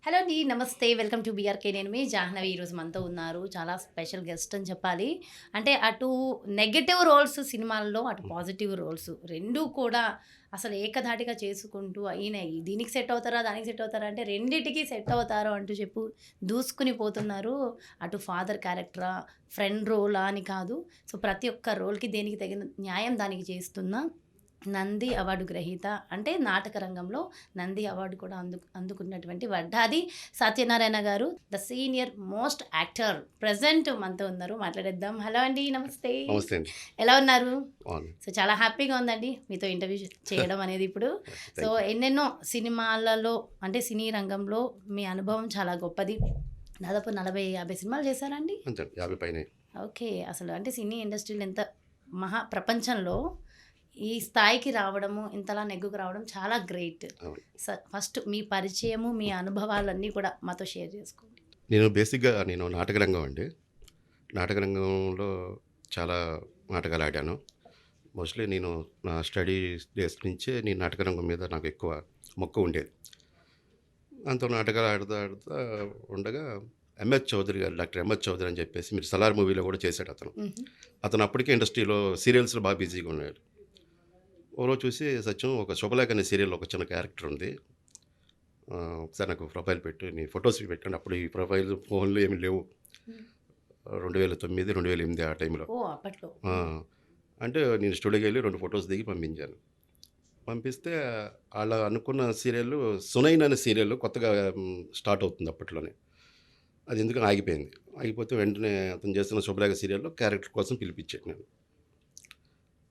Hello అండి. నమస్తే. Welcome to BRK. నేను మీ జాహ్నవి. ఈరోజు మనతో ఉన్నారు. చాలా స్పెషల్ గెస్ట్ అని చెప్పాలి. అంటే అటు నెగెటివ్ రోల్స్ సినిమాల్లో, అటు పాజిటివ్ రోల్స్ 2 కూడా అసలు ఏకధాటిగా చేసుకుంటూ ఈయన దీనికి సెట్ అవుతారా? దానికి సెట్ అవుతారా? అంటే రెండిటికి సెట్ అవుతారు అంటూ దూసుకుని పోతున్నారు. అటు ఫాదర్ క్యారెక్టరా? ఫ్రెండ్ రోలా? అని కాదు. సో, ప్రతి ఒక్క రోల్‌కి దేనికి తగిన న్యాయం దానికి చేస్తున్న నంది అవార్డు గ్రహీత, అంటే నాటక రంగంలో నంది అవార్డు కూడా అందుకున్నటువంటి వడ్డాది సత్యనారాయణ గారు, the senior most actor present మనతో ఉన్నారు. మాట్లాడేద్దాం. హలో అండి. నమస్తే. నమస్తే అండి. ఎలా ఉన్నారు? అవును. సో, చాలా హ్యాపీగా ఉందండి మీతో ఇంటర్వ్యూ చేయడం అనేది ఇప్పుడు. So, thank you. ఎన్నెన్నో సినిమాలలో, అంటే సినీ రంగంలో మీ అనుభవం చాలా గొప్పది. దాదాపు 40, 50 సినిమాలు చేశారా అండి? అంతే 50 పైనే. ఓకే. అసలు అంటే సినీ ఇండస్ట్రీలో ఎంత ప్రపంచంలో ఈ స్థాయికి రావడము, ఇంతలా నెగ్గుకు రావడం చాలా గ్రేట్. అవును. ఫస్ట్ మీ పరిచయము, మీ అనుభవాలన్నీ కూడా మాతో షేర్ చేసుకోండి. నేను నాటక రంగం అండి. నాటక రంగంలో చాలా నాటకాలు ఆడాను. మోస్ట్‌లీ నేను నా స్టడీ డేస్ నుంచే నేను నాటక రంగం మీద నాకు ఎక్కువ మక్కువ ఉండేది. దాంతో నాటకాలు ఆడుతా ఉండగా ఎంఎస్ చౌదరి గారు, డాక్టర్ ఎంఎస్ చౌదరి అని చెప్పేసి మీరు 'సలార్' మూవీలో కూడా చేశాడు అతను. హుహు. అతను అప్పటికే ఇండస్ట్రీలో సీరియల్స్‌లో బాగా బిజీగా ఉన్నాడు. ఓ రోజు చూసి సత్యం ఒక 'శుభలేఖ' అనే సీరియల్‌లో ఒక చిన్న క్యారెక్టర్ ఉంది. ఒకసారి నాకు ప్రొఫైల్ పెట్టు, నీ ఫోటోస్ పెట్టండి. అప్పుడు ఈ ప్రొఫైల్ ఫోన్లు ఏమి లేవు. హ్మ్. 2009, 2008 ఆ టైంలో. ఓహ్! అప్పట్లో. ఆ! అంటే నేను స్టూడియోకి వెళ్ళి 2 ఫోటోస్ దిగి పంపించాను. పంపిస్తే ఆళ్ళ అనుకున్న సీరియల్ 'సునైన' అనే సీరియల్ కొత్తగా స్టార్ట్ అవుతుంది అప్పట్లోనే. అది ఎందుకని ఆగిపోయింది. ఆగిపోతే వెంటనే అతను చేస్తున్న 'శుభలేఖ' సీరియల్‌లో క్యారెక్టర్ కోసం పిలిపించాడు నన్ను.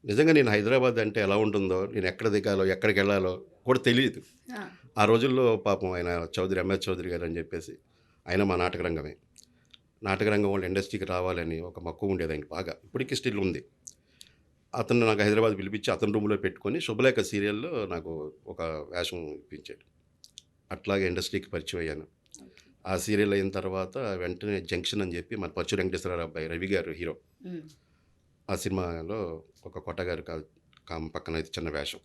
నిజంగా నేను హైదరాబాద్ అంటే ఎలా ఉంటుందో, నేను ఎక్కడ దిగాలో, ఎక్కడికెళ్ళాలో కూడా తెలీదు. ఆ! ఆ రోజుల్లో పాపం ఆయన ఎంఎస్ చౌదరి గారు అని చెప్పేసి, ఆయన మా నాటక రంగమే. నాటక రంగం వాళ్ళు ఇండస్ట్రీకి రావాలని ఒక మక్కువ ఉండేది ఆయనకి బాగా. ఇప్పటికి స్టిల్ ఉంది. అతను నాకు హైదరాబాద్ పిలిపించి అతని రూమ్‌లో పెట్టుకొని 'శుభలేఖ' సీరియల్‌లో నాకు ఒక వేషం ఇప్పించాడు. అట్లాగే ఇండస్ట్రీకి పరిచయం అయ్యాను. ఓకే. ఆ సీరియల్ అయిన తర్వాత వెంటనే 'జంక్షన్' అని చెప్పి మన పచ్చు వెంకటేశ్వరరావు అబ్బాయి రవి గారు హీరో. హ్మ్. ఆ సినిమాలో ఒక కొట్టగారు పక్కన అయితే చిన్న వేషం.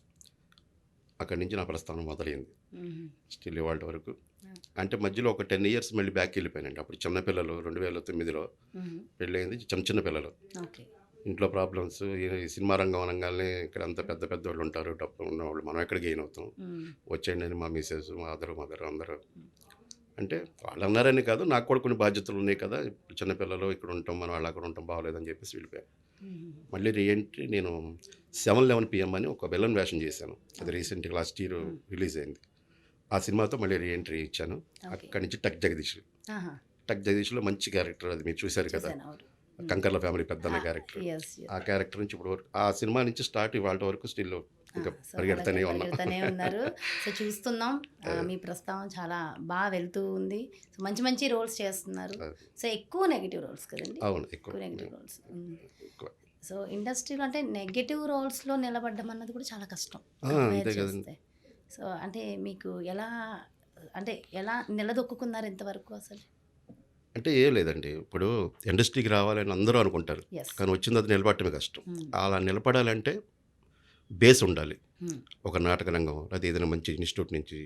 అక్కడి నుంచి నా ప్రస్థానం మొదలైంది. హుహు. స్టిల్ ఇవాల్టి వరకు. ఆ! అంటే మధ్యలో ఒక 10 ఇయర్స్ మళ్ళీ బ్యాక్‌కి వెళ్ళిపోయానండి. అప్పుడు చిన్న పిల్లలు 2009లో హుహు. పెళ్ళయింది. చిన్న చిన్న పిల్లలు. ఓకే. ఇంట్లో ప్రాబ్లమ్స్ ఈ సినిమా రంగం అనంగాల్నే ఇక్కడ అంతా పెద్ద పెద్దోళ్ళు ఉంటారు. డబ్బు ఉన్నవాళ్ళు. మనం ఎక్కడ గెయిన్ అవుతాం. హ్మ్. వచ్చేయండి అని మా మిసెస్, మా మదర్ అందరూ. హ్మ్. అంటే వాళ్ళన్నారని కాదు. నాకు కూడా కొన్ని బాధ్యతలు ఉన్నాయి కదా! ఇప్పుడు చిన్న పిల్లలు ఇక్కడ ఉంటాం. మనం వాళ్ళు అక్కడ ఉంటాం బాగోలేదని చెప్పేసి వెళ్ళిపోయాను. హుహుహు. మళ్ళీ రీఎంట్రీ నేను 7:11 PM అని ఒక విలన్ వేషం చేశాను. అది రీసెంట్‌గా లాస్ట్ ఇయర్ హ్మ్. రిలీజ్ అయింది. ఆ సినిమాతో మళ్ళీ రీఎంట్రీ ఇచ్చాను. ఓకే. అక్కడి నుంచి 'టక్ జగదీష్'. ఆహా! 'టక్ జగదీష్‌లో' మంచి క్యారెక్టర్ అది మీరు చూసారు కదా! చూసాను. అవును. హ్మ్. కంకర్ల ఫ్యామిలీ పెద్దన్న ఆ! క్యారెక్టర్. యెస్. యెస్. ఆ క్యారెక్టర్ నుంచి ఇప్పటి వరకు ఆ సినిమా నుంచి స్టార్ట్ ఇవాల్టి వరకు స్టిల్ ఆ! ఇంకా సో, అలాగే పరిగెడుతూనే ఉన్నా. పరిగెడుతూనే ఉన్నారు. సో, చూస్తున్నాం. మీ ప్రస్థానం చాలా వెళ్తూ ఉంది. సో, మంచి మంచి రోల్స్ చేస్తున్నారు. అది. సో, ఎక్కువ నెగెటివ్ రోల్స్ కదండీ! అవును. ఎక్కువ. ఎక్కువ నెగెటివ్ రోల్స్. హ్మ్. ఎక్కువ. సో, ఇండస్ట్రీలో అంటే నెగెటివ్ రోల్స్‌లో నిలబడ్డం అన్నది కూడా చాలా కష్టం అంతే కంపేర్ కదండీ. చేస్తే. సో, అంటే మీకు ఎలా నిలదొక్కుకున్నారు ఇంతవరకు అసలు? అంటే ఏం లేదండి. ఇప్పుడు ఇండస్ట్రీకి రావాలని అందరూ అనుకుంటారు. యెస్. కానీ వచ్చింది అది నిలబడటమే కష్టం. హ్మ్. అలా నిలబడాలంటే బేస్ ఉండాలి. హ్మ్. ఒక నాటక రంగం లేదా ఏదైనా మంచి ఇన్‌స్టిట్యూట్ నుంచి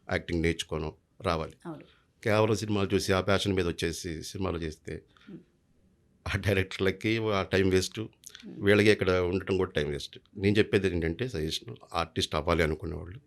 యాక్టింగ్ నేర్చుకోనో రావాలి. అవును. కేవలం సినిమాలు చూసి ఆ ప్యాషన్ మీద వచ్చేసి సినిమాలు చేస్తే హ్మ్. ఆ డైరెక్టర్లకి ఆ టైం వేస్టు. హ్మ్. వీళ్ళకి ఇక్కడ ఉండటం కూడా టైం వేస్ట్. నేను చెప్పేది ఏంటంటే సజెషన్ ఆర్టిస్ట్ అవ్వాలి అనుకునేవాళ్ళు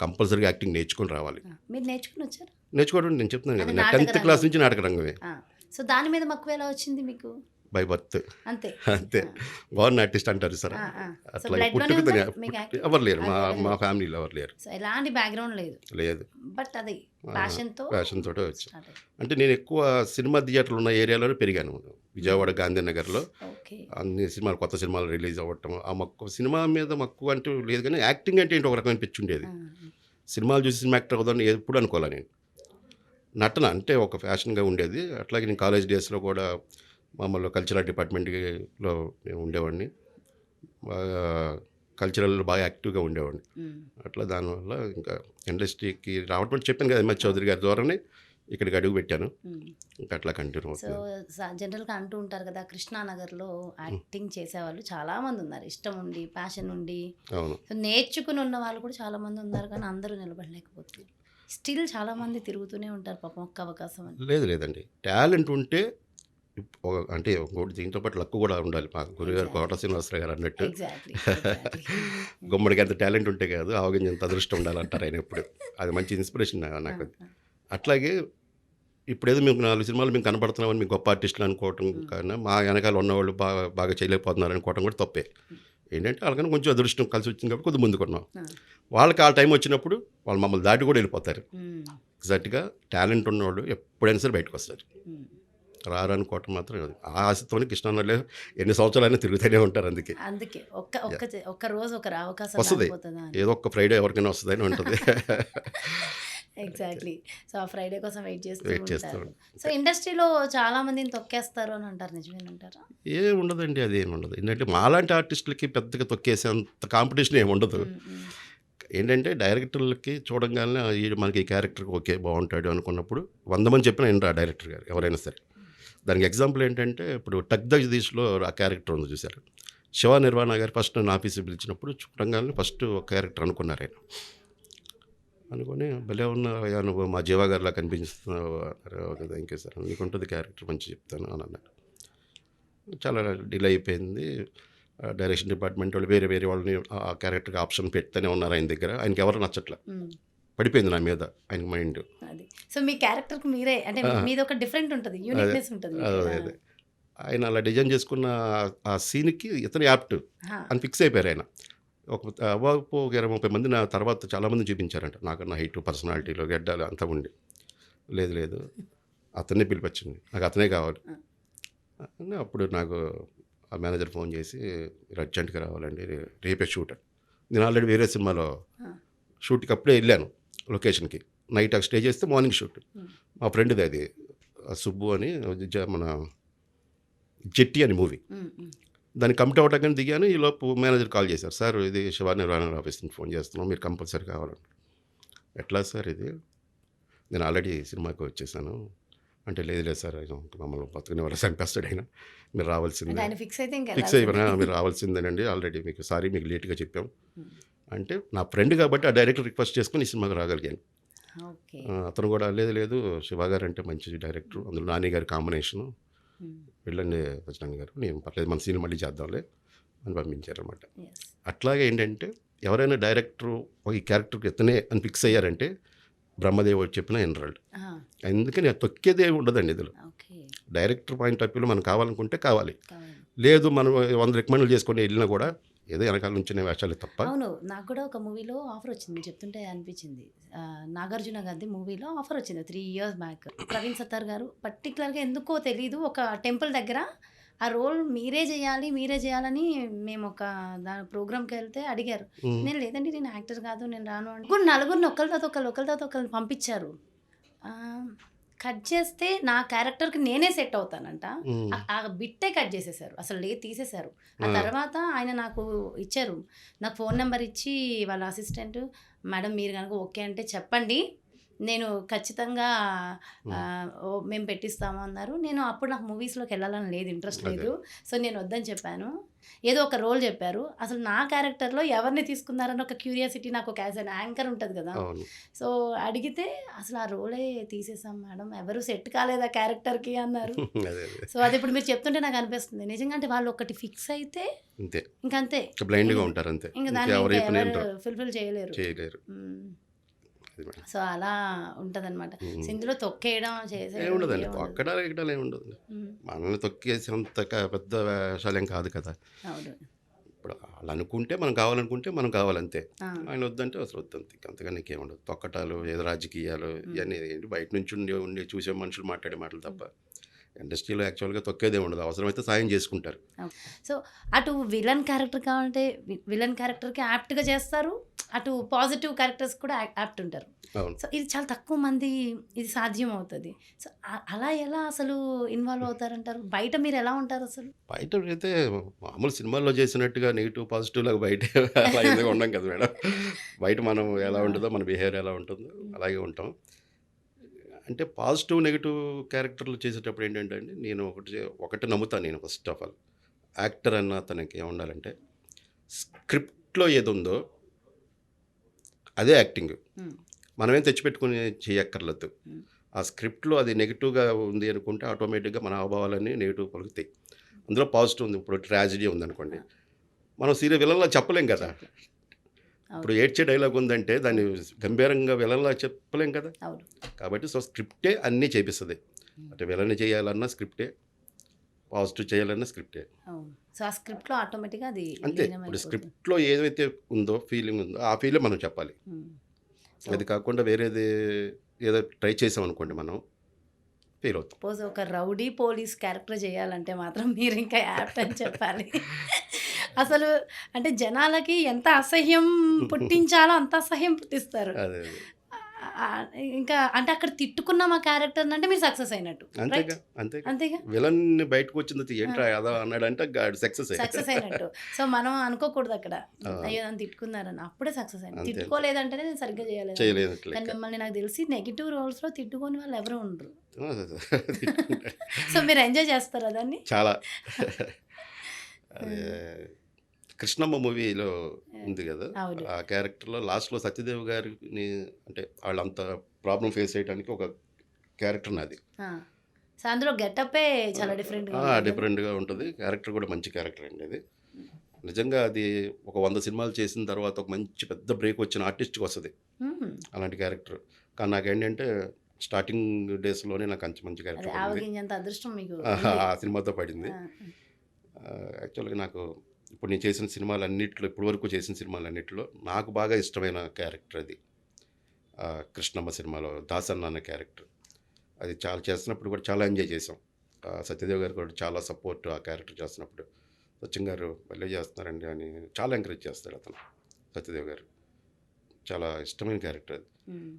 కంపల్సరీగా యాక్టింగ్ నేర్చుకొని రావాలి. మీరు నేర్చుకొనొచ్చారా? నేర్చుకోవడం నేను చెప్తున్నాను అంటే కదా! నేను నాటక 10థ్ క్లాస్ రంగం. నుంచి నాటక రంగమే. ఆ! సో, దాని మీద మక్కువ ఎలా వచ్చింది మీకు? By birth. అంతే. అంతే. ఆ! బోర్న్ ఆర్టిస్ట్ అంటారు చూసారా? ఆ! ఆ! సో, అట్లాగే బ్లడ్‌లోనే ఉందా మీకు యాక్టింగ్? ఎవరు లేరు. మా ఎవరు మా లేరు. ఫ్యామిలీలో ఎవరు లేరు. సో, ఎలాంటి బ్యాక్‌గ్రౌండ్ లేదు. లేదు. బట్ అది ఆ! ప్యాషన్‌తో ప్యాషన్ తోటే వచ్చాను. స్టార్ట్ అయింది. అంటే నేను ఎక్కువ సినిమా థియేటర్లు ఉన్న ఏరియాలోనే పెరిగాను. విజయవాడ గాంధీనగర్‌లో ఓకే. అన్ని సినిమాలు కొత్త సినిమాలు రిలీజ్ అవ్వటం. ఆ మక్కువ సినిమా మీద మక్కువ అంటూ లేదు గానీ యాక్టింగ్ అంటే ఏంటో ఒక రకమైన పిచ్చుండేది. ఆ! సినిమాలు చూసి సినిమా యాక్టర్ అవుదామని ఎప్పుడు అనుకోలే నేను. నటన అంటే ఒక ఫ్యాషన్‌గా ఉండేది. అట్లాగే నేను కాలేజ్ డేస్‌లో కూడా మామూలుగా కల్చరల్ డిపార్ట్మెంట్‌లో నేను ఉండేవాడిని. బాగా కల్చరల్‌లో బాగా యాక్టివ్‌గా ఉండేవాడిని. హ్మ్. అట్లా దానివల్ల ఇంకా ఇండస్ట్రీకి రావటం అంటే చెప్పాను కదా! ఎంఎస్ చౌదరి గారి ద్వారానే ఇక్కడికి అడుగుపెట్టాను. హ్మ్. ఇంకా అట్లా కంటిన్యూ సో, అవుతుంది. జనరల్‌గా అంటూ ఉంటారు కదా! కృష్ణానగర్‌లో యాక్టింగ్ చేసేవాళ్ళు చాలామంది ఉన్నారు. ఇష్టం ఉండి, ప్యాషన్ ఉండి, అవును. సో, నేర్చుకుని ఉన్న వాళ్ళు కూడా చాలామంది ఉన్నారు. కానీ అందరూ నిలబడలేకపోతున్నారు. స్టిల్ చాలామంది తిరుగుతూనే ఉంటారు పాపం ఒక్క అవకాశం అని. లేదండి. టాలెంట్ ఉంటే అంటే ఇంకోటి దీంతో పాటు లక్ కూడా ఉండాలి. మా గురువుగారు కోట ఎగ్జాక్ట్లీ. శ్రీనివాసరావు గారు అన్నట్టు. ఎగ్జాక్ట్లీ. ఎగ్జాక్ట్లీ. గుమ్మడికి అంత టాలెంట్ ఉంటే కాదు, ఆవగింజంత అదృష్టం ఉండాలంటారు ఆయన ఎప్పుడు. అది మంచి ఇన్స్పిరేషన్ నాకు. అట్లాగే ఇప్పుడేదో మేము 4 సినిమాలు మేము కనపడుతున్నామని మేము గొప్ప ఆర్టిస్టులు అనుకోవటం కన్నా మా వెనకాల ఉన్నవాళ్ళు బాగా చేయలేకపోతున్నారు అనుకోవటం కూడా తప్పే. ఏంటంటే వాళ్ళకన్నా కొంచెం అదృష్టం కలిసి వచ్చింది కాబట్టి కొద్దిగా ముందుకున్నాం. వాళ్ళకి ఆ టైం వచ్చినప్పుడు వాళ్ళు మమ్మల్ని దాటి కూడా వెళ్ళిపోతారు. ఎగ్జాక్ట్గా టాలెంట్ ఉన్నవాళ్ళు ఎప్పుడైనా సరే బయటకు వస్తారు. రారనుకోవటం మాత్రం కాదు. ఆ ఆశతోనే కృష్ణానగర్లో ఎన్ని సంవత్సరాలైనా తిరుగుతూనే ఉంటారు. అందుకే అందుకే ఒక్క రోజు ఒక అవకాశం వస్తుంది. రాకపోతుందా అని. ఏదో ఒక ఫ్రైడే ఎవరికైనా వస్తుందని ఉంటుంది. ఎగ్జాక్ట్లీ. సో ఆ ఫ్రైడే కోసం వెయిట్ చేస్తూ చేస్తూ ఉంటారు. సో ఇండస్ట్రీలో చాలా మందిని తొక్కేస్తారు అని అంటారు, నిజమేనంటారా? ఏం ఉండదండి, అది ఏమి ఉండదు. ఏంటంటే మాలాంటి ఆర్టిస్టులకి పెద్దగా తొక్కేసేంత కాంపిటీషన్ ఏమి ఉండదు. ఏంటంటే డైరెక్టర్లకి చూడంగానే మనకి ఈ క్యారెక్టర్ ఓకే బాగుంటాడు అనుకున్నప్పుడు 100 మంది చెప్పినా వినరు ఆ డైరెక్టర్ గారు ఎవరైనా సరే. దానికి ఎగ్జాంపుల్ ఏంటంటే ఇప్పుడు టక్ ద జగదీష్లో ఆ క్యారెక్టర్ ఉంది చూసారు. శివ నిర్వాణ గారు ఫస్ట్ నన్ను ఆఫీస్కి పిలిచినప్పుడు చూడంగానే ఫస్ట్ ఒక క్యారెక్టర్ అనుకున్నారు ఆయన. అనుకుని భలే ఉన్నావయ్యా నువ్వు, మా జీవా గారిలా కనిపిస్తున్నావు అన్నారు. థ్యాంక్ యూ సార్, నీకుంటుంది క్యారెక్టర్ మంచి చెప్తాను అని అన్నారు. చాలా డిలే అయిపోయింది. డైరెక్షన్ డిపార్ట్మెంట్ వాళ్ళు వేరే వాళ్ళని ఆ క్యారెక్టర్కి ఆప్షన్ పెడుతూనే ఉన్నారు ఆయన దగ్గర. ఆయనకి ఎవరు నచ్చట్లా, పడిపోయింది నా మీద ఆయన మైండ్. అది సో మీ క్యారెక్టర్కి మీరే అంటే మీది ఒక డిఫరెంట్ ఉంటుంది, యూనిక్నెస్ ఉంటుంది. అదే ఆయన అలా డిజైన్ చేసుకున్న ఆ సీన్కి ఇతను యాప్ట్ అని ఫిక్స్ అయిపోయారు ఆయన. ఒక 20-30 మంది నా తర్వాత చాలామంది చూపించారంట నాకన్నా హైట్, పర్సనాలిటీలో గెడ్డాలు అంతా ఉండి. లేదు అతన్నే పిలిపించింది, నాకు అతనే కావాలి. అప్పుడు నాకు ఆ మేనేజర్ ఫోన్ చేసి అర్జెంట్గా రావాలండి, రేపే షూట్. నేను ఆల్రెడీ వేరే సినిమాలో షూట్కి అప్పుడే వెళ్ళాను లొకేషన్కి. నైట్ స్టే చేస్తే మార్నింగ్ షూట్. మా ఫ్రెండ్ది అది సుబ్బు అని మన జెట్టి అని మూవీ. దాన్ని కమిట్ అవ్వటానికి దిగాను. ఈలోపు మేనేజర్ కాల్ చేశారు, సార్ ఇది శివ నిర్వాణ ఆఫీస్ నుంచి ఫోన్ చేస్తున్నాం, మీరు కంపల్సరీ కావాలండి. ఎట్లా సార్ ఇది, నేను ఆల్రెడీ సినిమాకి వచ్చేసాను అంటే. లేదు సార్ మమ్మల్ని బతుకునే వాళ్ళు చంపేస్తాడు ఆయన, మీరు రావాల్సిందే. ఫిక్స్ అయిపోయినా మీరు రావాల్సిందేనండి, ఆల్రెడీ మీకు సారీ మీకు లేట్గా చెప్పాం అంటే. నా ఫ్రెండ్ కాబట్టి ఆ డైరెక్టర్ రిక్వెస్ట్ చేసుకుని ఈ సినిమాకి రాగలిగాను. అతను కూడా లేదు శివ గారు అంటే మంచి డైరెక్టర్, అందులో నాని గారి కాంబినేషను, వెళ్ళండి సత్యనారాయణ గారు, నేను పర్లేదు మన సీన్ మళ్ళీ చేద్దాంలే అని పంపించారనమాట. అట్లాగే ఏంటంటే ఎవరైనా డైరెక్టర్ ఈ క్యారెక్టర్కి ఎత్తనే అని ఫిక్స్ అయ్యారంటే బ్రహ్మదేవుడు చెప్పిన ఎన్రాల్డ్. అందుకని తొక్కేదే ఉండదండి ఇందులో. డైరెక్టర్ పాయింట్ ఆఫ్ వ్యూలో మనం కావాలనుకుంటే కావాలి, లేదు మనం 100 రికమెండ్లు చేసుకొని వెళ్ళినా కూడా ఏదో వెనకాల నుంచి వేషాలు తప్ప. అవును, నాకు కూడా ఒక మూవీలో ఆఫర్ వచ్చింది, మీరు చెప్తుంటే అనిపించింది. నాగార్జున గారి మూవీలో ఆఫర్ వచ్చింది 3 years బ్యాక్. ప్రవీణ్ సత్తార్ గారు పర్టికులర్గా ఎందుకో తెలీదు, ఒక టెంపుల్ దగ్గర ఆ రోల్ మీరే చేయాలని మేము ఒక ప్రోగ్రామ్కి వెళ్తే అడిగారు. నేను లేదండి నేను యాక్టర్ కాదు, నేను రాను అంటే నలుగురిని ఒకరితో ఒకరిని పంపించారు. కట్ చేస్తే నా క్యారెక్టర్కి నేనే సెట్ అవుతానంట. ఆ బిట్టే కట్ చేసేసారు, అసలు లేదు తీసేశారు. ఆ తర్వాత ఆయన నాకు ఇచ్చారు, నాకు ఫోన్ నెంబర్ ఇచ్చి వాళ్ళ అసిస్టెంట్, మేడం మీరు కనుక ఓకే అంటే చెప్పండి, నేను ఖచ్చితంగా మేము పెట్టిస్తాము అన్నారు. నేను అప్పుడు నాకు మూవీస్లోకి వెళ్ళాలని లేదు, ఇంట్రెస్ట్ లేదు. సో నేను వద్దని చెప్పాను. ఏదో ఒక రోల్ చెప్పారు, అసలు నా క్యారెక్టర్లో ఎవరిని తీసుకున్నారని ఒక క్యూరియాసిటీ నాకు, ఒక యాజ్ అన్ యాంకర్ ఉంటుంది కదా. సో అడిగితే అసలు ఆ రోలే తీసేసాం మేడం, ఎవరు సెట్ కాలేదు ఆ క్యారెక్టర్కి అన్నారు. సో అది ఇప్పుడు మీరు చెప్తుంటే నాకు అనిపిస్తుంది నిజంగా, అంటే వాళ్ళు ఒకటి ఫిక్స్ అయితే ఇంకంతే, బ్లైండ్గా ఉంటారు అంతే, ఇంకా దాన్ని ఫుల్ఫిల్ చేయలేరు. సో అలా ఉంటుంది అనమాట. ఇందులో తొక్కేయడం ఏముండదండి, తొక్కడాలు ఎక్కడాలు ఏముండదు. మనల్ని తొక్కేసేంత పెద్ద వేషాలేం కాదు కదా. ఇప్పుడు వాళ్ళు అనుకుంటే మనం కావాలనుకుంటే మనం కావాలంతే, ఆయన వద్దంటే అసలు వద్దంతే, అంతగా నీకేముండదు. తొక్కటాలు ఏదో రాజకీయాలు ఇవన్నీ బయట నుంచి ఉండి చూసే మనుషులు మాట్లాడే మాటలు తప్ప ఇండస్ట్రీలో యాక్చువల్గా తొక్కేదే ఉండదు. అవసరమైతే సాయం చేసుకుంటారు. సో అటు విలన్ క్యారెక్టర్ కావాలంటే విలన్ క్యారెక్టర్కి యాప్ట్గా చేస్తారు, అటు పాజిటివ్ క్యారెక్టర్స్ కూడా యాప్ట్ ఉంటారు. సో ఇది చాలా తక్కువ మంది ఇది సాధ్యం అవుతుంది. సో అలా ఎలా అసలు ఇన్వాల్వ్ అవుతారంటారు? బయట మీరు ఎలా ఉంటారు అసలు? బయట అయితే మామూలు సినిమాల్లో చేసినట్టుగా నెగిటివ్ పాజిటివ్ లాగా బయట అలా ఎందుకు ఉండం కదా మేడం. బయట మనం ఎలా ఉంటుందో మన బిహేవియర్ ఎలా ఉంటుందో అలాగే ఉంటాం. అంటే పాజిటివ్ నెగిటివ్ క్యారెక్టర్లు చేసేటప్పుడు ఏంటంటే అండి, నేను ఒకటి నమ్ముతాను. నేను ఫస్ట్ ఆఫ్ ఆల్ యాక్టర్ అన్న తనకి ఏముండాలంటే స్క్రిప్ట్లో ఏది ఉందో అదే యాక్టింగ్. మనమేం తెచ్చిపెట్టుకుని చేయక్కర్లేదు. హ్మ్. ఆ స్క్రిప్ట్‌లో అది నెగెటివ్‌గా ఉంది అనుకుంటే ఆటోమేటిక్‌గా మన హావభావాలన్నీ నెగెటివ్ పలుకుతాయి. అందులో పాజిటివ్ ఉంది. ఇప్పుడు ట్రాజెడీ ఉందనుకోండి. ఆ! మనం విలన్‌లా చెప్పలేం కదా! చెప్పలేం. ఇప్పుడు అవును. ఏడ్చే డైలాగ్ ఉందంటే దాన్ని అవును. గంభీరంగా విలన్‌లా చెప్పలేం కదా! అవును. కాబట్టి స్క్రిప్టే అన్నీ చేపిస్తది. హ్మ్. అంటే విలన్ని చేయాలన్నా స్క్రిప్టే, పాజిటివ్ చేయాలన్నా స్క్రిప్టే. అవును. సో, ఆ స్క్రిప్ట్‌లో ఆటోమేటిక్‌గా అది అంతే. ఇప్పుడు లీనమైపోతుంది. స్క్రిప్ట్‌లో ఏదైతే ఉందో, ఫీలింగ్ ఉందో, ఆ ఫీలే మనం చెప్పాలి. హ్మ్. సో, అది కాకుండా వేరేది ఏదో ట్రై చేసామనుకోండి మనం, ఫెయిల్ అవుతాం. సపోజ్ ఒక రౌడీ పోలీస్ క్యారెక్టర్ చేయాలంటే మాత్రం మీరింకా యాప్ట్ అని చెప్పాలి. అసలు అంటే జనాలకి ఎంత అసహ్యం పుట్టించాలో అంత అసహ్యం పుట్టిస్తారు. అదే. అదే. ఆహ్, ఇంకా అంటే అక్కడ తిట్టుకున్నాం ఆ క్యారెక్టర్‌నంటే మీరు సక్సెస్ అయినట్టు. రైట్? అంతేగా. అంతేగా. అంతేగా? విలన్ని బయటకొచ్చింది ఆ! ఏంట్రా ఎదవ అన్నాడంటే ఆడు సక్సెసే. సక్సెస్ అయినట్టు. సో, మనం అనుకోకూడదక్కడ. ఆ! అయ్యో! నన్ను తిట్టుకున్నారని. అప్పుడే సక్సెస్ అయినట్టు. అంతే. అంతే. తిట్టుకోలేదంటేనే నేను సరిగ్గా చేయలేదని. చేయలేనట్టు కానీ లెక్క. మిమ్మల్ని నాకు తెలిసి నెగెటివ్ రోల్స్‌లో తిట్టుకోని వాళ్ళు ఎవరు ఉండరు. అదే. తిట్టుకుంటా. సో, మీరు ఎంజాయ్ చేస్తారా దాన్ని? చాలా. ఆ! అదే 'కృష్ణమ్మ' మూవీలో ఆ! ఉంది గదా! అవును. ఆ క్యారెక్టర్‌లో లాస్ట్‌లో సత్యదేవ్ గారిని అంటే ఆళ్ళంత ప్రాబ్లమ్ ఫేస్ చేయడానికి ఒక క్యారెక్టర్ నాది. ఆ! సో, అందులో గెటప్పే చాలా డిఫరెంట్‌గా ఆ! ఉంటది కదా! డిఫరెంట్‌గా ఉంటది. క్యారెక్టర్ గూడా మంచి క్యారెక్టర్ అండి అది. నిజంగా అది ఒక 100 సినిమాలు చేసిన తర్వాత ఒక మంచి పెద్ద బ్రేక్ వచ్చిన ఆర్టిస్ట్‌కొస్తది. హుహు. అలాంటి క్యారెక్టర్. కానీ నాకేంటంటే స్టార్టింగ్ డేస్‌లోనే నాకు మంచి అదే క్యారెక్టర్ పడింది. ఆవగింజంత అదృష్టం మీకు ఆహా! ఉంది. ఆ సినిమాతో పడింది. ఆ! యాక్చువల్‌గా నాకు ఇప్పుడు నేను చేసిన సినిమాలన్నిట్లో ఇప్పటి వరకు చేసిన సినిమాలన్నిట్లో నాకు బాగా ఇష్టమైన క్యారెక్టర్ అది. 'కృష్ణమ్మ' సినిమాలో దాసన్న అనే క్యారెక్టర్. అది చాలా చేస్తున్నప్పుడు కూడా చాలా ఎంజాయ్ చేసాం. సత్యదేవ్ గారు కూడా చాలా సపోర్ట్ ఆ క్యారెక్టర్ చేస్తున్నప్పుడు. సత్యం గారు భలే చేస్తున్నారండి అని చాలా ఎంకరేజ్ చేస్తాడు అతను. సత్యదేవ్ గారు. చాలా ఇష్టమైన క్యారెక్టర్ అది. హ్మ్.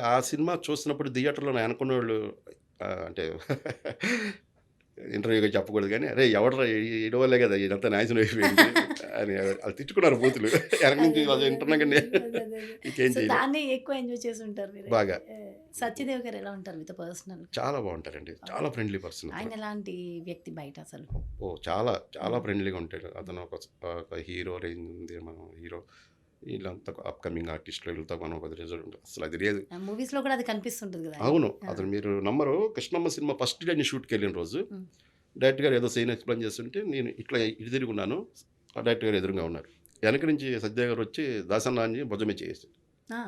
ఆ సినిమా చూస్తున్నప్పుడు థియేటర్‌లో నేను అనుకున్నోళ్ళు అంటే ఇంటర్వ్యూ‌గా చెప్పకూడదు గానీ, "అరేయ్! ఎవడ్రా ఈడి వల్లే కదా! ఇదంతా నాశనం అయిపోయింది" అని ఆళ్ళు తిట్టుకున్నారు బూతులు. వెనక నుంచి అదే. వాళ్ళు వింటున్నాం గానీ అదే. ఇంకేం సో, చేయలేం. దాన్ని ఎక్కువ ఎంజాయ్ చేసుంటారు మీరైతే. బాగా. సత్యదేవ్ గారు ఎలా ఉంటారు మీతో పర్సనల్‌గా? చాలా బావుంటారండి. చాలా ఫ్రెండ్లీ పర్సన్ ఆయన అతను. ఎలాంటి వ్యక్తి బయట అసలు? ఓహ్! చాలా, చాలా హ్మ్. ఫ్రెండ్లీగా ఉంటాడు. అతను ఒక హీరో రేంజ్ ఉంది. మనం హీరో వీళ్ళంతా అప్‌కమింగ్ ఆర్టిస్ట్‌లు వీళ్ళతో మనం కొద్ది రోజులు అసలు అది లేదు. మూవీస్‌లో కూడా అది కనిపిస్తుంటది కదా అవును. ఆయనకి. ఆ! అసలు మీరు నమ్మరు 'కృష్ణమ్మ' సినిమా ఫస్ట్ డే నేను షూట్‌కెళ్ళిన రోజు హ్మ్. డైరెక్టర్ గారు ఏదో సీన్ ఎక్స్‌ప్లెయిన్ చేస్తుంటే నేను ఇట్లా ఇటు తిరిగున్నాను. ఆ డైరెక్టర్ గారు ఎదురుంగా ఉన్నారు. వెనక నుంచి సత్య గారు వచ్చి దాసన్న అని భుజం మీద చేయేసారు. ఆ!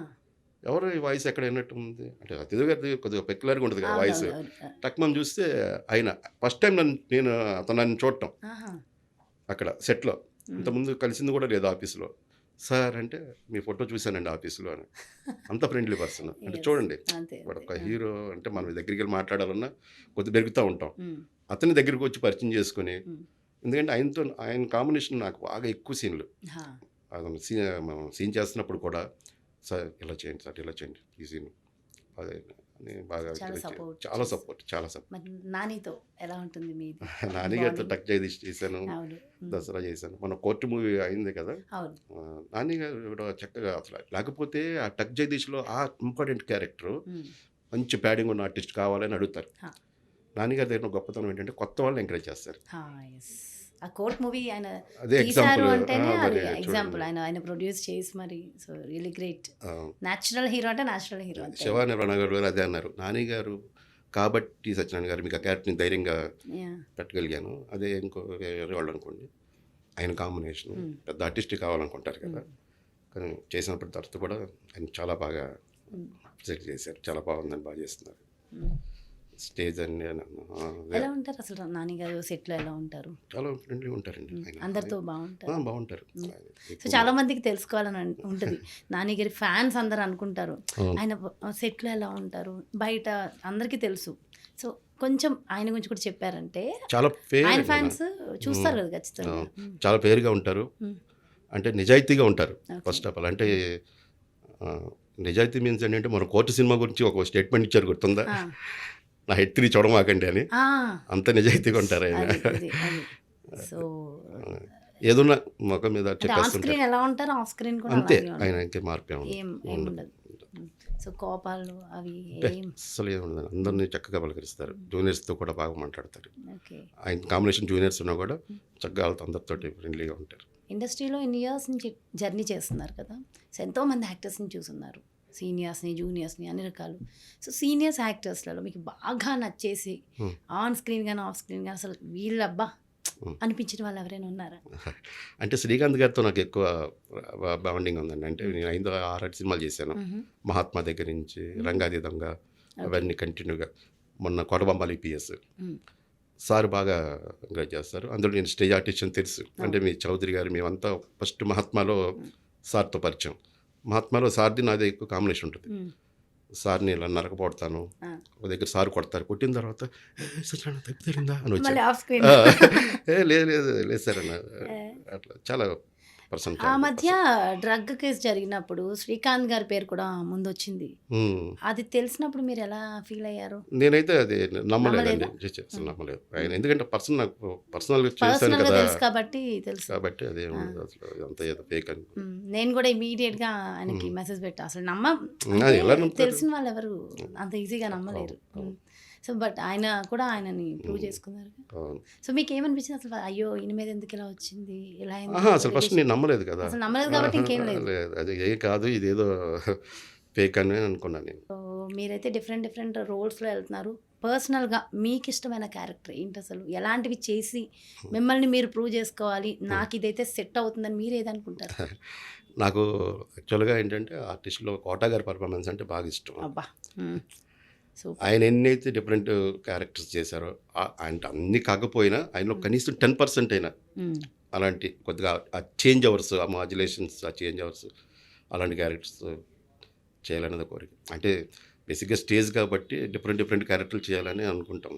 ఎవరు ఈ వాయిస్ ఎక్కడ విన్నట్టుంది? అంటే సత్య గారిది కొద్దిగా పెక్యులర్‌గా ఉంటది కదా వాయిస్. అవునవును. టక్‌మని చూస్తే ఆయన ఫస్ట్ టైమ్ అతను నన్ను చూడటం ఆహా! అక్కడ సెట్‌లో. హ్మ్. ఇంతకుముందు కలిసింది కూడా లేదు ఆఫీస్‌లో. సార్ అంటే మీ ఫోటో చూసానండి ఆఫీస్‌లో అని. అంత ఫ్రెండ్లీ పర్సన్. అంటే యెస్. చూడండి అంతే. వాడొక ఆ! హీరో అంటే మనం దగ్గరికెళ్ళి మాట్లాడాలన్నా కొద్దిగా బెరుకుతా ఉంటాం. హ్మ్. అతని దగ్గరికొచ్చి పరిచయం చేసుకొని హ్మ్. ఎందుకంటే ఆయన కాంబినేషన్ నాకు బాగా ఎక్కువ సీన్‌లు. ఆ! అతను మనం సీన్ చేస్తున్నప్పుడు కూడా సార్ ఇలా చేయండి సార్, ఇలా చేయండి ఈ సీన్. అదే అని బాగా చాలా ఎంకరేజ్ సపోర్ట్ చాలా చేసి సపోర్ట్, చాలా సపోర్ట్. మరి నానితో ఎలా ఉంటుంది మీది నాని గారితో బాండింగ్? 'టక్ జగదీష్' చేశాను. అవును. హ్మ్. 'దసరా' చేశాను. మొన్న కోర్ట్ మూవీ అయింది కదా! అవును. నాని గారు కూడా చక్కగా అసల లేకపోతే ఆ 'టక్ జగదీష్‌లో' ఆ ఇంపార్టెంట్ క్యారెక్టరు హ్మ్. మంచి ప్యాడింగ్ ఉన్న ఆర్టిస్ట్ కావాలని అడుగుతారు. ఆ! నాని గారి దగ్గర ఉన్న గొప్పతనం ఏంటంటే కొత్త వాళ్ళని ఎంకరేజ్ చేస్తారు. ఆ! యెస్. ఆ 'కోర్ట్' మూవీ ఆయన అదే తీశారు ఎగ్జాంపుల్ అంటేనే అది మరి ఎగ్జాంపుల్. చూడండి. ఆయన ప్రొడ్యూస్ చేసి మరి సో, రియల్లీ గ్రేట్. ఆహ్, నేచురల్ హీరో అంటే నేచురల్ హీరో అంతే శివ ఇంక. నిర్వాణ గారు కూడా అదే అన్నారు. నాని గారు కాబట్టి సత్యనారాయణ గారు మీకు ఆ క్యారెక్టర్‌ని ధైర్యంగా యాహ్! పెట్టగలిగాను. అదే ఇంకో వేరే వాళ్ళనుకోండి ఆయన కాంబినేషను హ్మ్. పెద్ద ఆర్టిస్ట్ కావాలనుకుంటారు కదా! హ్మ్. కానీ చేసినప్పుడు తర్వాత కూడా ఆయన చాలా బాగా హ్మ్. ప్రెజెంట్ చేశారు. చాలా బాగుందని బాగా చేస్తున్నారు. హ్మ్. స్టేజ్ అని అదే ఎలా ఉంటారు అసలు నాని గారు సెట్‌లో ఎలా ఉంటారు? చాలా ఫ్రెండ్లీగా ఉంటారండి హ్మ్. ఆయన. అందరితో బావుంటారా? బావుంటారు. హ్మ్. సో, ఎక్కువ చాలా మందికి తెలుసుకోవాలని ఉంటది. నాని గారి ఫ్యాన్స్ అందరూ అనుకుంటారు. అవును. ఆయన సెట్‌లో ఎలా ఉంటారు? బయట అందరికీ తెలుసు. సో, కొంచెం ఆయన గురించి కూడా చెప్పారంటే చాలా ఫెయిర్ ఆయన అండి ఆయన. ఫ్యాన్స్ హ్మ్. చూస్తారు కదా ఖచ్చితంగా. అవును. హ్మ్. చాలా ఫెయిర్‌గా ఉంటారు. హ్మ్. అంటే నిజాయితీగా ఉంటారు. ఓకే. First of all. అంటే హ్మ్. ఆహ్, నిజాయితీ మీన్స్ ఏంటంటే మన కోర్ట్ సినిమా గురించి ఒక స్టేట్మెంట్ ఇచ్చారు గుర్తుందా? ఆ! నా హెడ్ తిరిగి చూడమాకండి అని. ఆ! అంత నిజాయితీగా ఉంటారాయన. అది. సో, ఆహ్, ఏదున్నా మొఖం మీద అంటే ఆన్ చెప్పేస్తుంటారు. స్క్రీన్ ఎలా ఉంటారో ఆఫ్ స్క్రీన్ కూడా అంతే. అలాగే ఆయన ఉంటారు. ఇంక మార్పే ఉండదు. ఉండదు. ఏముండదు. హ్మ్. సో, కోపాలు అవి అబ్బే! ఏం అస్సలు ఏముండదు. హ్మ్. అందరిని చక్కగా పలకరిస్తారు. హ్మ్. జూనియర్స్‌తో కూడా బాగా మాట్లాడతారు. ఓకే. ఆయన కాంబినేషన్ జూనియర్స్ ఉన్నా కూడా హ్మ్. చక్కగా ఆళ్ళతో అందరితోటి ఫ్రెండ్లీగా ఉంటారు. ఇండస్ట్రీలో ఇన్ని ఇయర్స్ నుంచి జర్నీ చేస్తున్నారు కదా! సో, ఎంతోమంది యాక్టర్స్‌ని చూసున్నారు. సీనియర్స్ని, జూనియర్స్ని అన్ని రకాలు. సో సీనియర్స్ యాక్టర్స్లలో మీకు బాగా నచ్చేసి హ్మ్. ఆన్ స్క్రీన్ కానీ ఆఫ్ స్క్రీన్ కానీ అసలు వీళ్ళబ్బా హ్మ్. అనిపించిన వాళ్ళు ఎవరైనా ఉన్నారా? అంటే శ్రీకాంత్ గారితో నాకు ఎక్కువ బాండింగ్ ఉందండి. అంటే నేను 5, 6 సినిమాలు చేశాను. మ్హూ. 'మహాత్మా' దగ్గర నుంచి మ్మ్. 'రంగాది దొంగ' ఓకే. అవన్నీ కంటిన్యూగా. మొన్న 'కోటబొమ్మాలి పిఎస్' మ్. సార్ బాగా ఎంకరేజ్ చేస్తారు. అందులో నేను స్టేజ్ ఆర్టిస్ట్ అని తెలుసు. అంటే మీ చౌదరి గారు మేమంతా ఫస్ట్ 'మహాత్మాలో' సార్‌తో పరిచయం. 'మహాత్మాలో' సార్‌ది నాది ఎక్కువ కాంబినేషన్ ఉంటుంది. మ్. సార్‌ని ఇలా నరకబోడతాను. ఆ. ఒక దగ్గర సార్ కొడతారు. కొట్టిన తర్వాత సత్యనారాయణ తప్పు జరిగిందా అని మళ్ళీ వచ్చారు. Off screen. లేదు లేదు లేదు సార్ అన్న అట్లా చాలా పర్సన్ ఆ మధ్య డ్రగ్ కేసు జరిగినప్పుడు శ్రీకాంత్ గారి పేరు కూడా ముందొచ్చింది. అది తెలిసినప్పుడు మీరు ఎలా ఫీల్ అయ్యారు? నేనైతే అది నమ్మలేదండి. నమ్మలేదా? అసలు నమ్మలేదు. ఆయన ఎందుకంటే నాకు పర్సనల్గా చేశాను పర్సనల్గా కదా తెలుసు కాబట్టి తెలుసు. కాబట్టి అదే అసలు అంత ఏదో ఫేక్ అని. నేను కూడా ఇమీడియట్ గా ఆయనకి మెసేజ్ పెట్టా. అసలు అది ఎలా నమ్ముతారు? తెలిసిన వాళ్ళు ఎవరు అంత ఈజీగా నమ్మలేరు. సో బట్ ఆయన కూడా ఆయనని ప్రూవ్ చేసుకున్నారు. అవును. సో మీకు ఏమనిపించింది అసలు? అయ్యో ఈయన మీద ఎందుకు ఇలా వచ్చింది, ఇలా ఎందుకు ఆహా, అసలు ఫస్ట్ నేను నమ్మలేదు కదా. అసలు నమ్మలేదు కాబట్టి ఇంకేం లేదు. లేదు అది ఏ కాదు ఇదేదో ఫేక్ అని అనుకున్నాను నేను. సో మీరైతే డిఫరెంట్ రోల్స్లో వెళ్తున్నారు. పర్సనల్గా మీకు ఇష్టమైన క్యారెక్టర్ ఏంటి అసలు? ఎలాంటివి చేసి మిమ్మల్ని మీరు ప్రూవ్ చేసుకోవాలి, నాకు ఇదైతే సెట్ అవుతుందని మీరు ఏదనుకుంటారు? నాకు యాక్చువల్గా ఏంటంటే ఆర్టిస్ట్లో కోటా గారి పర్ఫార్మెన్స్ అంటే బాగా ఇష్టం. అబ్బా. సో ఆయన ఎన్నైతే డిఫరెంట్ క్యారెక్టర్స్ చేశారో అంటే అన్ని కాకపోయినా ఆయనలో కనీసం 10% అయినా అలాంటి కొద్దిగా ఆ చేంజ్ అవర్స్, ఆ మాడ్యులేషన్స్, ఆ చేంజ్ అవర్స్ అలాంటి క్యారెక్టర్స్ చేయాలనేది కోరిక. అంటే బేసిక్గా స్టేజ్ కాబట్టి డిఫరెంట్ క్యారెక్టర్లు చేయాలని అనుకుంటాం.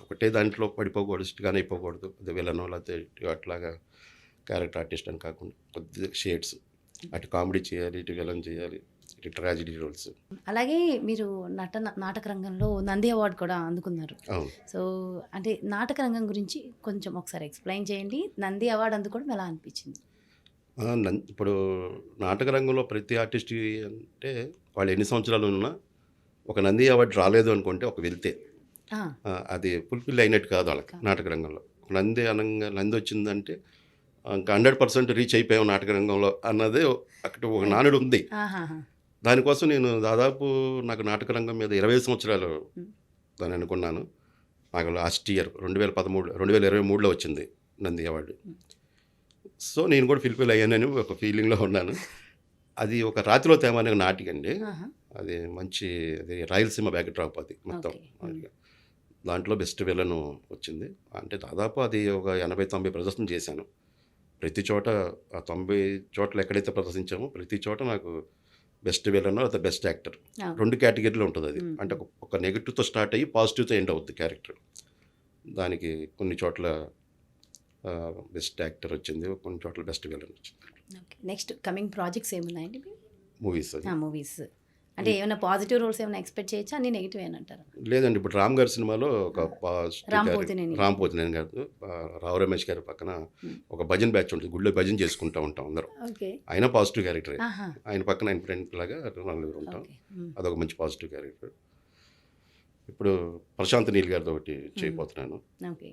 ఒకటే దాంట్లో పడిపోకూడదు, ఇష్టగానే అయిపోకూడదు. అది విలనో లేకపోతే అట్లాగా క్యారెక్టర్ ఆర్టిస్ట్ అని కాకుండా కొద్దిగా షేడ్స్, అటు కామెడీ చేయాలి, ఇటు విలన్ చేయాలి, ఇటు ట్రాజడీ రోల్స్. అలాగే మీరు నాటక రంగంలో నంది అవార్డు కూడా అందుకున్నారు. అవును. సో అంటే నాటక రంగం గురించి కొంచెం ఒకసారి ఎక్స్ప్లెయిన్ చేయండి. నంది అవార్డు అందుకోవడం ఎలా అనిపించింది? ఇప్పుడు నాటక రంగంలో ప్రతి ఆర్టిస్ట్ అంటే వాళ్ళు ఎన్ని సంవత్సరాలు ఉన్నా ఒక నంది అవార్డు రాలేదు అనుకుంటే ఒక వెళ్తే అది ఫుల్ఫిల్ అయినట్టు కాదు వాళ్ళకి నాటక రంగంలో. నంది వచ్చిందంటే ఇంకా 100% రీచ్ అయిపోయాం నాటక రంగంలో అన్నదే అక్కడ ఒక నానుడు ఉంది. దానికోసం నేను దాదాపు నాకు నాటక రంగం మీద 20 సంవత్సరాలు దాన్ని అనుకున్నాను. నాకు లాస్ట్ ఇయర్ 2023లో వచ్చింది నంది అవార్డు. సో నేను కూడా ఫుల్ఫిల్ అయ్యానని ఒక ఫీలింగ్లో ఉన్నాను. అది ఒక రాతిలో తేమ అనే నాటిక అండి. అది మంచి అది రాయలసీమ బ్యాక్డ్రాప్ అది మొత్తం. దాంట్లో బెస్ట్ విలన్ వచ్చింది. అంటే దాదాపు అది ఒక 80-90 ప్రదర్శన చేశాను. ప్రతి చోట ఆ 90 చోట్ల ఎక్కడైతే ప్రదర్శించామో ప్రతి చోట నాకు బెస్ట్ విలన్ లేదా బెస్ట్ యాక్టర్ 2 కేటగిరీలో ఉంటుంది అది. అంటే ఒక నెగిటివ్తో స్టార్ట్ అయ్యి పాజిటివ్తో ఎండ్ అవుద్ది క్యారెక్టర్. దానికి కొన్ని చోట్ల బెస్ట్ యాక్టర్ వచ్చింది, కొన్ని చోట్ల బెస్ట్ విలన్ వచ్చింది. నెక్స్ట్ కమింగ్ ప్రాజెక్ట్స్ ఏమున్నాయండి? మూవీస్ అది మూవీస్ అంటే ఏమైనా పాజిటివ్ రోల్స్ ఏమైనా ఎక్స్పెక్ట్ చేయొచ్చా, అన్ని నెగిటివ్ ఏనంటారు? లేదండి. ఇప్పుడు రామ్ గారి సినిమాలో ఒక రాంపోతినేని గారు, రావు రమేష్ గారి పక్కన ఒక భజన్ బ్యాచ్ ఉంటుంది. గుళ్ళో భజన చేసుకుంటూ ఉంటాం అందరం. ఆయన పాజిటివ్ క్యారెక్టర్. ఆయన పక్కన ఆయన ఫ్రెండ్ లాగా నలుగురు ఉంటాం. అదొక మంచి పాజిటివ్ క్యారెక్టర్. ఇప్పుడు ప్రశాంత్ నీల్ గారితో ఒకటి చేయబోతున్నాను.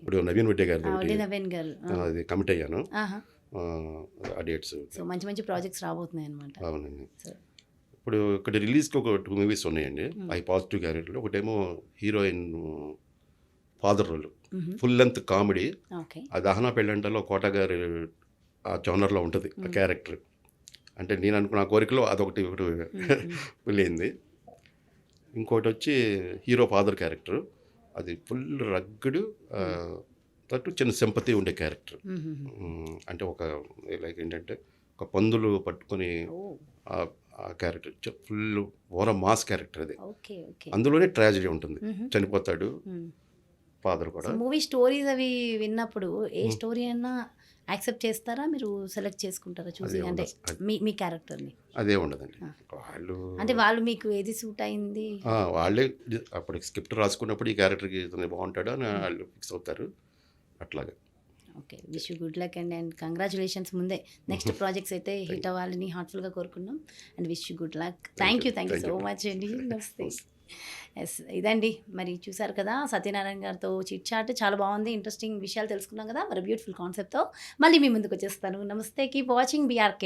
ఇప్పుడు నవీన్ వడ్డే గారితో అది కమిట్ అయ్యాను. ఆ డేట్స్ మంచి మంచి ప్రాజెక్ట్స్ రాబోతున్నాయి అన్నమాట. అవునండి. ఇప్పుడు ఇక్కడ రిలీజ్కి ఒక 2 మూవీస్ ఉన్నాయండి. అవి పాజిటివ్ క్యారెక్టర్లు. ఒకటేమో heroine father role, full length comedy. ఆ దహనా పెళ్ళంటలో కోట గారి ఆ జోనర్లో ఉంటుంది ఆ క్యారెక్టర్. అంటే నేను అనుకున్న కోరికలో అదొకటి వెళ్ళింది. ఇంకోటి వచ్చి హీరో ఫాదర్ క్యారెక్టర్. అది ఫుల్ రగ్గుడు తట్టు చిన్న సింపతి ఉండే క్యారెక్టర్. అంటే ఒక లైక్ ఏంటంటే ఒక పందులు పట్టుకొని ఆ క్యారెక్టర్ ఫుల్ ఓర మాస్ క్యారెక్టర్ అది. అందులోనే ట్రాజడీ ఉంటుంది. చనిపోతాడు ఫాదర్ కూడా. మూవీ స్టోరీస్ అవి విన్నప్పుడు ఏ స్టోరీ అయినా యాక్సెప్ట్ చేస్తారా, మీరు సెలెక్ట్ చేసుకుంటారా చూసి? అంటే మీ క్యారెక్టర్ని అదే ఉండదండి. వాళ్ళు అంటే వాళ్ళు మీకు ఏది సూట్ అయింది వాళ్ళే అప్పుడు స్క్రిప్ట్ రాసుకున్నప్పుడు ఈ క్యారెక్టర్కి ఇతను బాగుంటాడు అని వాళ్ళు ఫిక్స్ అవుతారు. అట్లాగే. Okay, wish you good luck and congratulations. ముందే నెక్స్ట్ ప్రాజెక్ట్స్ అయితే హిట్ అవ్వాలని హార్ట్ఫుల్గా కోరుకున్నాం and wish you good luck. Thank you so much అండి. నమస్తే. ఎస్, ఇదండి మరి చూసారు కదా సత్యనారాయణ గారితో చిట్ చాట్. చాలా బాగుంది, ఇంట్రెస్టింగ్ విషయాలు తెలుసుకున్నాం కదా. మరి బ్యూటిఫుల్ కాన్సెప్ట్తో మళ్ళీ మీ ముందుకు వచ్చేస్తాను. నమస్తే, కీప్ వాచింగ్ BRK.